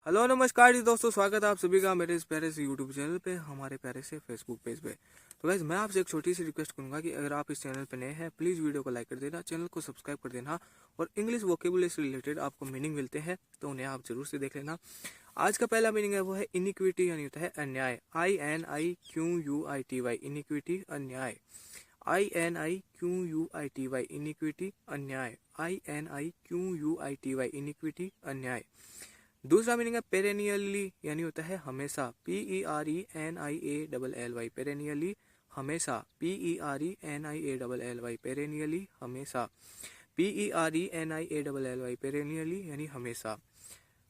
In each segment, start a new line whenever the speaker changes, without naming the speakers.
Hello नमस्कार जी दोस्तों, स्वागत है आप सभी का मेरे इस प्यारे से यूट्यूब चैनल पे, हमारे प्यारे से फेसबुक पेज पे। तो गाइज मैं आपसे एक छोटी सी रिक्वेस्ट करूंगा कि अगर आप इस चैनल पे नए हैं प्लीज़ वीडियो को लाइक कर देना, चैनल को सब्सक्राइब कर देना और इंग्लिश वोकेबुलरी से रिलेटेड आपको मीनिंग मिलते हैं तो उन्हें आप जरूर से देख लेना। आज का पहला मीनिंग है वो है इनिक्विटी, यानी होता है अन्याय। INIQUITY, इनिक्विटी अन्याय। INIQUITY, इनिक्विटी अन्याय। INIQUITY, इनिक्विटी अन्याय। दूसरा मीनिंग है पेरेनियली, यानी होता है हमेशा। PERENIALLY, पेरेनियली हमेशा। PERENIALLY, पेरेनियली हमेशा। PERENIALLY, पेरेनियली यानी हमेशा।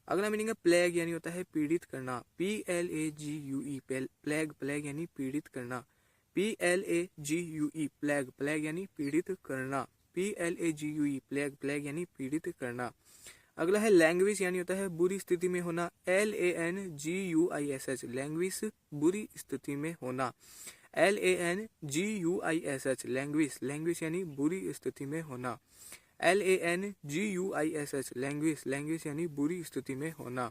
अगला मीनिंग है प्लेग, यानी होता है पीड़ित करना। PLAGUE, प्लेग, प्लेग यानी पीड़ित करना। PLAGUE, प्लेग, प्लेग यानी पीड़ित करना। PLAGUE, प्लेग, प्लेग यानी पीड़ित करना। अगला है लैंग्वेज, यानी होता है बुरी स्थिति में होना। LANGUISH, लैंग्वेज बुरी स्थिति में होना। LANGUISH, लैंग्वेज, लैंग्वेज यानी बुरी स्थिति में होना। LANGUISH, लैंग्वेज, लैंग्वेज यानी बुरी स्थिति में होना।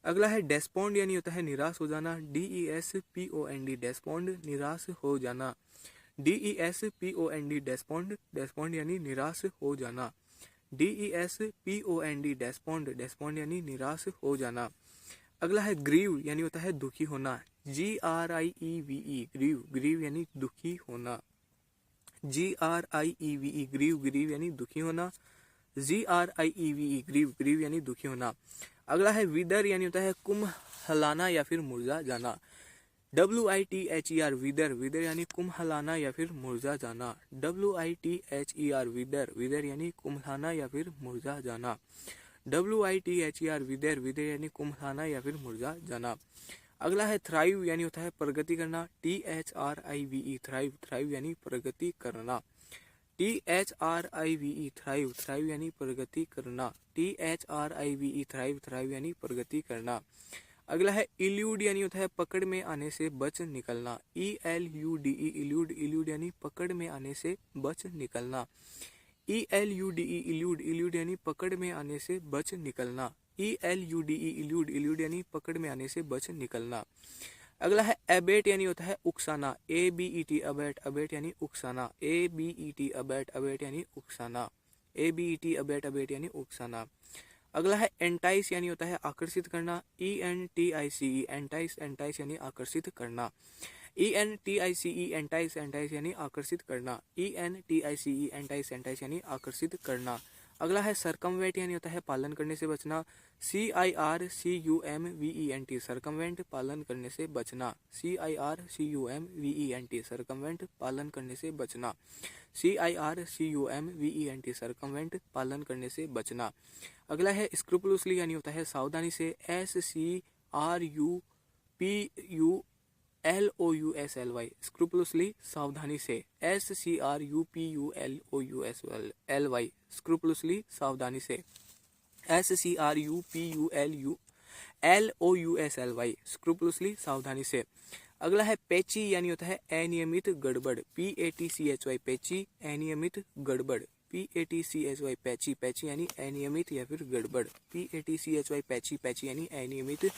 अगला है डेस्पोंड, यानी होता है निराश हो जाना। DESPOND, डेस्पोंड, निराश हो जाना। DESPOND, डेस्पोंड, डेस्पोंड यानी निराश हो जाना। DESPOND, डेस्पोंड, डेस्पोंड यानी निराश हो जाना। अगला है ग्रीव, यानी होता है दुखी होना। GRIEVE, ग्रीव, ग्रीव यानी दुखी होना। GRIEVE, ग्रीव, ग्रीव यानी दुखी होना। GRIEVE, ग्रीव, ग्रीव यानी दुखी होना। अगला है विदर, यानी होता है कुम्हलाना या फिर मुरझा जाना। WITHER, विदर, विदर यानी कुम्हलाना या फिर मुरझा जाना। WITHER, विदर, विदर यानी कुम्हलाना या फिर मुरझा जाना। WITHER, विदर, विदर यानी कुम्हलाना या फिर मुरझा जाना। अगला है थ्राइव, यानी होता है प्रगति करना। THRIVE, थ्राइव, थ्राइव यानी प्रगति करना। THRIVE, थ्राइव, थ्राइव यानी प्रगति करना। THRIVE, थ्राइव, थ्राइव यानी प्रगति करना। अगला है इल्यूड, यानी होता है पकड़ में आने से बच निकलना। ELUDE, इल्यूड, इल्यूड यानी पकड़ में आने से बच निकलना। ELUDE, इल्यूड, इल्यूड यानी पकड़ में आने से बच निकलना। ELUDE, इल्यूड, इल्यूड यानी पकड़ में आने से बच निकलना। अगला है एबेट, यानी होता है उकसाना। ABET, अबेट, अबेट यानी उकसाना। ABET, अबेट, अबेट यानी उकसाना। ABET, अबेट, अबेट यानी उकसाना। अगला है एंटाइस, यानी होता है आकर्षित करना। ENTICE, एंटाइस, एंटाइस यानी आकर्षित करना। ENTICE, एंटाइस, एंटाइस यानी आकर्षित करना। ENTICE, एंटाइस, एंटाइस यानी आकर्षित करना। अगला है सरकमवेंट, यानी होता है पालन करने से बचना। CIRCUMVENT, सरकमवेंट, पालन करने से बचना। CIRCUMVENT, सरकमवेंट, पालन करने से बचना। CIRCUMVENT, सरकमवेंट, पालन करने से बचना। अगला है स्क्रूपुलसली, यानी होता है सावधानी से। SCRUPULOUSLY, स्क्रूपुलसली, सावधानी से। SCRUPULOUSLY, स्क्रूपुलसली, सावधानी से। SCRUPULOUSLY, स्क्रूपुलसली, सावधानी से। अगला है पेची, यानी होता है अनियमित गड़बड़। PATCHY, पेची, अनियमित गड़बड़। PATCHY, पैची, पैची यानी अनियमित या फिर गड़बड़। PATCHY, पैची, पैची यानी अनियमित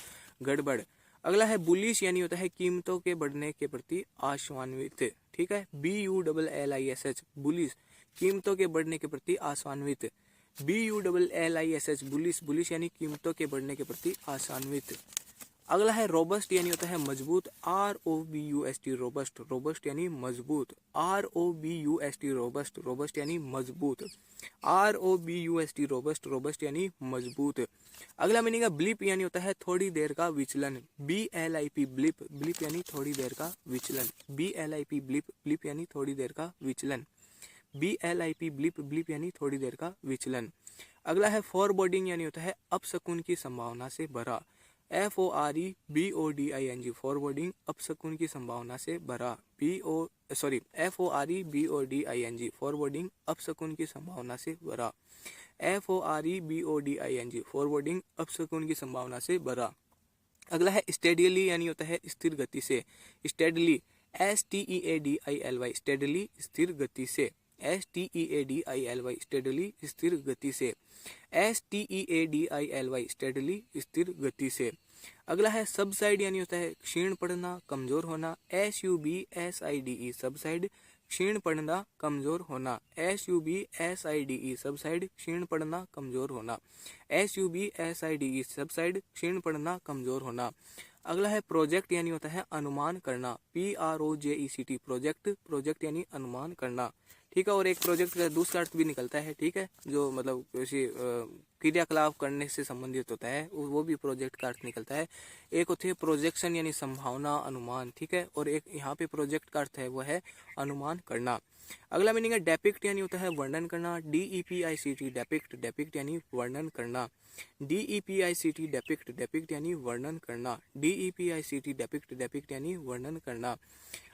गड़बड़। अगला है बुलिश, यानी होता है कीमतों के बढ़ने के प्रति आशान्वित। ठीक है, BULLISH, बुलिश, कीमतों के बढ़ने के प्रति आशान्वित। BULLISH, बुलिश, बुलिश यानी कीमतों के बढ़ने के प्रति आशान्वित। अगला है रोबस्ट, यानी होता है मजबूत। ROBUST, रोबस्ट, रोबस्ट यानी मजबूत। ROBUST, रोबस्ट, रोबस्ट यानी मजबूत। ROBUST, रोबस्ट, रोबस्ट यानी मजबूत। अगला मीनिंग है ब्लिप, यानी होता है थोड़ी देर का विचलन। BLIP, ब्लिप, ब्लिप यानी थोड़ी देर का विचलन। BLIP, ब्लिप, ब्लिप यानी थोड़ी देर का विचलन। BLIP, ब्लिप, ब्लिप यानी थोड़ी देर का विचलन। अगला है फॉरबोर्डिंग, यानी होता है अपशकुन की संभावना से भरा। FOREBODING, फॉरवर्डिंग, अपशकुन की संभावना से भरा। FOREBODING, फॉरवर्डिंग, अपशकुन की संभावना से भरा। FOREBODING, फॉरवर्डिंग, अपशकुन की संभावना से भरा। अगला है स्टेडली, यानी होता है स्थिर गति से। स्टेडली, STEADILY, स्टेडली, स्थिर गति से। STEADILY स्टेडली स्थिर गति से, STEADILY स्टेडली स्थिर गति से। अगला है सबसाइड यानी होता है क्षीण पड़ना कमजोर होना, SUBSIDE सबसाइड क्षीण पड़ना कमजोर होना, SUBSIDE सबसाइड क्षीण पड़ना कमजोर होना, SUBSIDE सबसाइड क्षीण पड़ना कमजोर होना। अगला है प्रोजेक्ट यानी होता है अनुमान करना, PROJECT प्रोजेक्ट, प्रोजेक्ट यानी अनुमान करना, ठीक है। और एक प्रोजेक्ट का दूसरा अर्थ भी निकलता है, ठीक है, जो मतलब किसी क्रियाकलाप करने से संबंधित होता है, वो भी प्रोजेक्ट का अर्थ निकलता है। एक होती है प्रोजेक्शन यानी संभावना अनुमान, ठीक है, और एक यहाँ पे प्रोजेक्ट का अर्थ है वो है अनुमान करना। अगला मीनिंग है डेपिक्ट यानी होता है वर्णन करना, DEPICT डेपिक्ट, डेपिक्ट यानी वर्णन करना, DEPICT डेपिक्ट, डेपिक्ट यानी वर्णन करना, DEPICT डेपिक्ट, डेपिक्ट यानी वर्णन करना।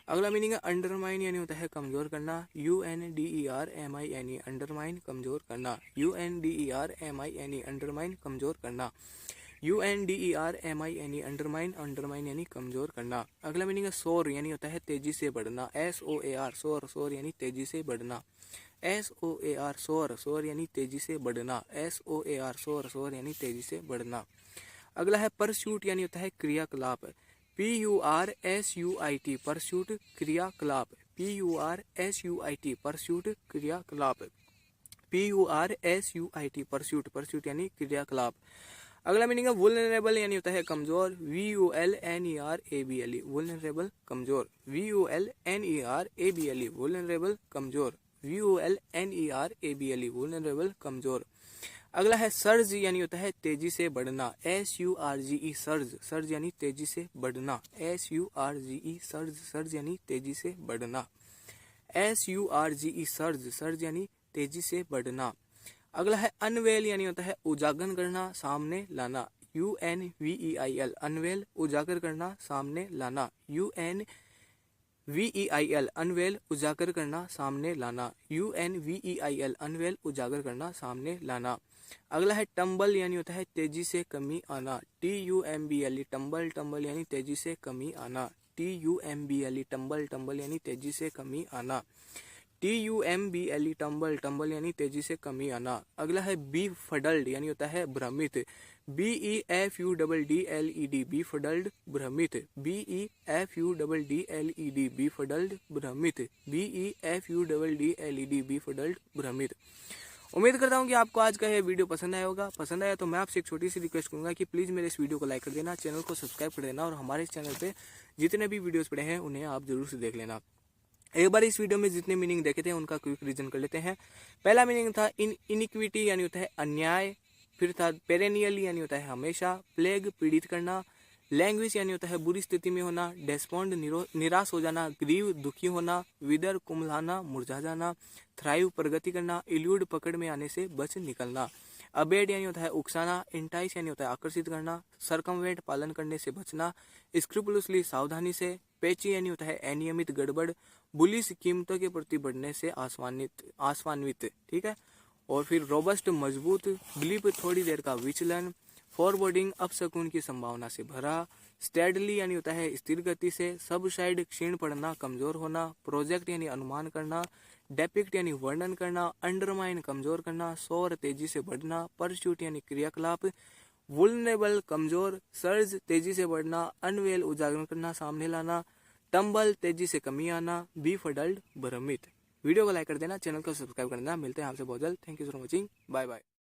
अगला मीनिंग है अंडरमाइन यानी होता है कमजोर करना, UNDERMINE अंडरमाइन कमजोर करना, UNDERMINE अंडरमाइन कमजोर करना, UNDERMINE अंडरमाइन, अंडरमाइन यानी कमजोर करना। अगला मीनिंग है सोर यानी होता है तेजी से बढ़ना, SOAR सोर, सोर यानी तेजी से बढ़ना, SOAR सोर, सोर यानी तेजी से बढ़ना, SOAR सोर, सोर यानी तेजी से बढ़ना। अगला है परस्यूट यानी होता है क्रियाकलाप, PURSUIT परस्यूट क्रियाकलाप, PURSUIT परस्यूट क्रियाकलाप, PURSUIT परस्यूट, परस्यूट यानी क्रियाकलाप। अगला मीनिंग है वुल्नरेबल यानी होता है कमजोर, VULNERABLE वुल्नरेबल कमजोर, VULNERABLE वुल्नरेबल कमजोर, VULNERABLE वुल्नरेबल कमजोर। अगला है सर्ज यानी होता है तेजी से बढ़ना, SURGE सर्ज, सर्ज यानी तेजी से बढ़ना, SURGE सर्ज, सर्ज यानी तेजी से बढ़ना, SURGE सर्ज, सर्ज यानी तेजी से बढ़ना। अगला है अनवेल यानी होता है उजागर करना सामने लाना, UNVEIL अनवेल उजागर करना सामने लाना, UNVEIL अनवेल उजागर करना सामने लाना, UNVEIL अनवेल उजागर करना सामने लाना। अगला है टंबल यानी होता है तेजी से कमी आना, TUMBLE टंबल, टंबल यानी तेजी से कमी आना, TUMBLE टंबल, टंबल यानी तेजी से कमी आना, TUMBLE टंबल, टंबल यानी तेजी से कमी आना। अगला है बीफडल्ड यानी होता है भ्रमित, BEFUDDLED बीफडल्ड भ्रमित, BEFUDDLED बीफडल्ड भ्रमित, BEFUDDLED बीफडल्ड भ्रमित। उम्मीद करता हूँ कि आपको आज का यह वीडियो पसंद आया होगा। पसंद आया तो मैं आपसे एक छोटी सी रिक्वेस्ट करूंगा कि प्लीज़ मेरे इस वीडियो को लाइक कर देना, चैनल को सब्सक्राइब कर देना और हमारे इस चैनल पे जितने भी वीडियोस पड़े हैं उन्हें आप जरूर से देख लेना। एक बार इस वीडियो में जितने मीनिंग देखे थे उनका क्विक रीजन कर लेते हैं। पहला मीनिंग था इनिक्विटी यानी होता है अन्याय, फिर था पेरेनियल यानी होता है हमेशा, प्लेग पीड़ित करना, लैंग्वेज यानी होता है बुरी स्थिति में होना, डेस्पॉन्ड निराश हो जाना, ग्रीव दुखी होना, विदर कुम्हलाना मुरझा जाना, थ्राइव प्रगति करना, इल्यूड पकड़ में आने से बच निकलना, अबेड यानी होता है उकसाना, इंटाइस यानी होता है आकर्षित करना, सरकमवेंट पालन करने से बचना, स्क्रूपुलसली सावधानी से, पेची यानी होता है अनियमित गड़बड़, बुलिश कीमतों के प्रति बढ़ने से आश्वान्वित, ठीक है। और फिर रोबस्ट मजबूत, ब्लिप थोड़ी देर का विचलन, फॉरवर्डिंग अपशकुन की संभावना से भरा, स्टेडली यानी होता है स्थिर गति से, सबसाइड क्षीण पड़ना कमजोर होना, प्रोजेक्ट यानी अनुमान करना, डेपिक्ट यानी वर्णन करना, अंडरमाइन कमजोर करना, सौर तेजी से बढ़ना, परस्यूट यानी क्रियाकलाप, वुल्नरेबल कमजोर, सर्ज तेजी से बढ़ना, अनवेल उजागर करना सामने लाना, टंबल तेजी से कमी आना, बीफडल्ड भ्रमित। वीडियो को लाइक कर देना, चैनल को सब्सक्राइब करना। मिलते हैं आपसे बहुत जल्द। Thank you for watching, bye bye.